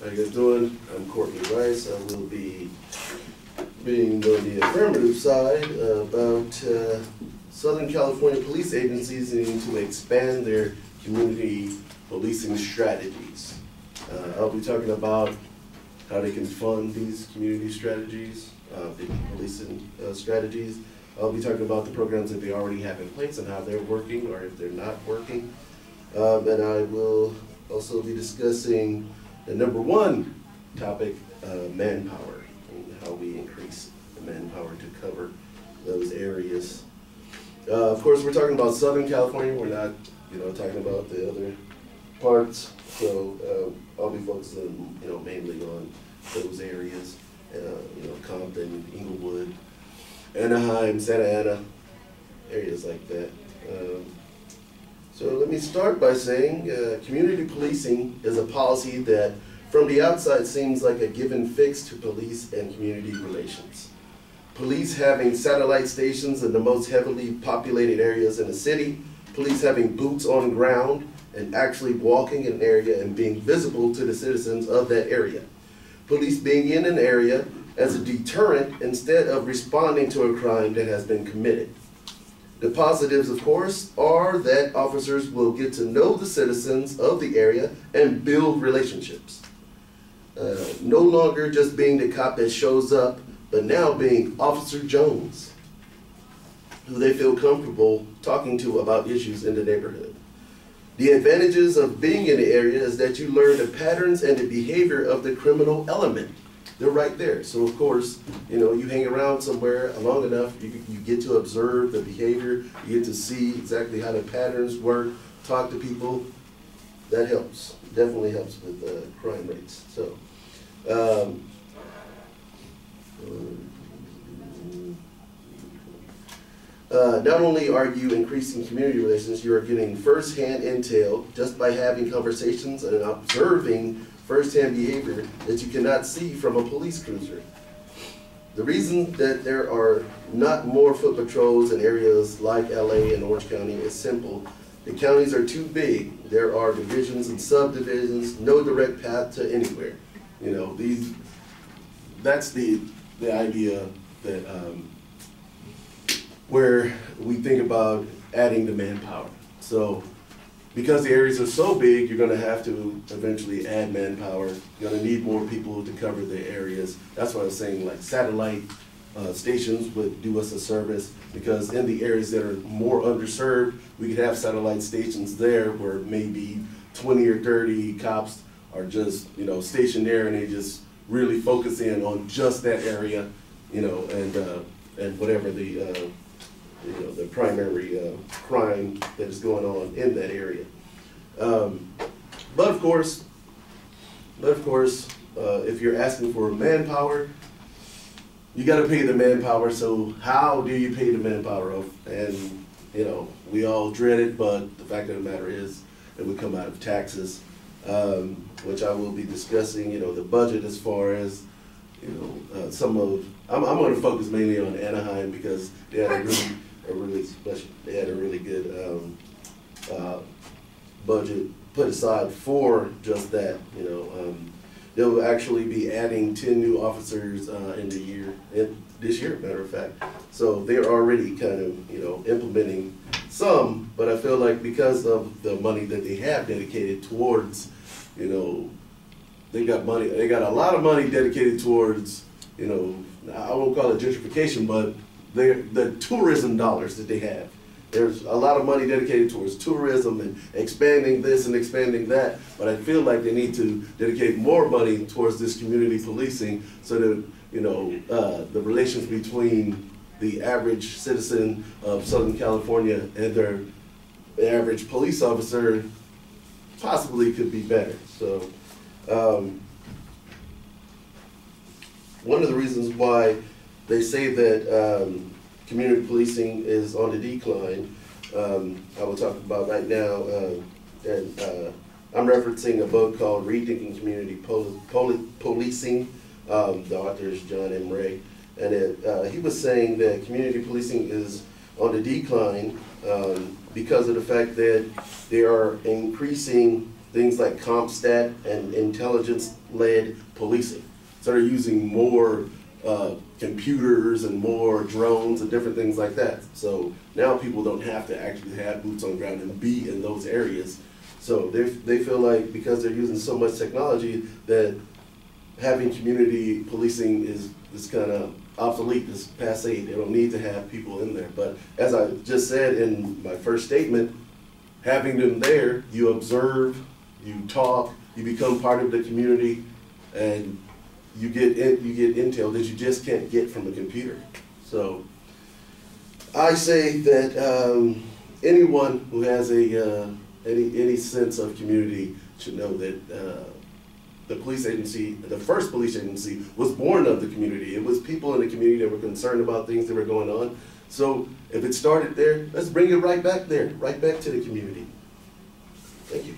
How you guys doing? I'm Courtney Rice. I will be being on the affirmative side about Southern California police agencies needing to expand their community policing strategies. I'll be talking about how they can fund these community strategies, the policing strategies. I'll be talking about the programs that they already have in place and how they're working or if they're not working. And I will also be discussing the number one topic, manpower, and how we increase the manpower to cover those areas. Of course, we're talking about Southern California. We're not, talking about the other parts. So I'll be focusing, mainly on those areas. Compton, Inglewood, Anaheim, Santa Ana, areas like that. So let me start by saying community policing is a policy that from the outside seems like a given fix to police and community relations. Police having satellite stations in the most heavily populated areas in the city, police having boots on ground and actually walking in an area and being visible to the citizens of that area. Police being in an area as a deterrent instead of responding to a crime that has been committed. The positives, of course, are that officers will get to know the citizens of the area and build relationships. No longer just being the cop that shows up, but now being Officer Jones, who they feel comfortable talking to about issues in the neighborhood. The advantages of being in the area is that you learn the patterns and the behavior of the criminal element. They're right there. So of course, you hang around somewhere long enough, you get to observe the behavior, you get to see exactly how the patterns work, talk to people. That helps, definitely helps with crime rates. So, not only are you increasing community relations, you are getting first-hand intel just by having conversations and observing first-hand behavior that you cannot see from a police cruiser. The reason that there are not more foot patrols in areas like LA and Orange County is simple. The counties are too big. There are divisions and subdivisions, no direct path to anywhere. That's the idea that where we think about adding the manpower. So because the areas are so big, you're going to have to eventually add manpower. You're going to need more people to cover the areas. That's why I was saying like satellite stations would do us a service, because in the areas that are more underserved, we could have satellite stations there where maybe 20 or 30 cops are just stationed there, and they just really focus in on just that area, and whatever the primary crime that is going on in that area. But of course, if you're asking for manpower, you got to pay the manpower. So how do you pay the manpower? And we all dread it, but the fact of the matter is it would come out of taxes, which I will be discussing. The budget as far as some of. I'm going to focus mainly on Anaheim because they had a really good budget put aside for just that. They'll actually be adding 10 new officers this year, matter of fact. So they're already kind of implementing some, but I feel like because of the money that they have dedicated towards, they got a lot of money dedicated towards, I won't call it gentrification, but the tourism dollars that they have. There's a lot of money dedicated towards tourism and expanding this and expanding that, but I feel like they need to dedicate more money towards this community policing so that, the relations between the average citizen of Southern California and their average police officer possibly could be better. So, one of the reasons why they say that community policing is on the decline, I will talk about right now, and I'm referencing a book called Rethinking Community Policing. The author is John M. Ray, and he was saying that community policing is on the decline because of the fact that they are increasing things like CompStat and intelligence-led policing. Started using more computers and more drones and different things like that. So now people don't have to actually have boots on the ground and be in those areas. So they feel like because they're using so much technology that having community policing is kind of obsolete, is passé. They don't need to have people in there. But as I just said in my first statement, having them there, you observe, you talk, you become part of the community, and you get intel that you just can't get from a computer. So I say that anyone who has any sense of community should know that the police agency, the first police agency, was born of the community. It was people in the community that were concerned about things that were going on. So if it started there, let's bring it right back there, right back to the community. Thank you.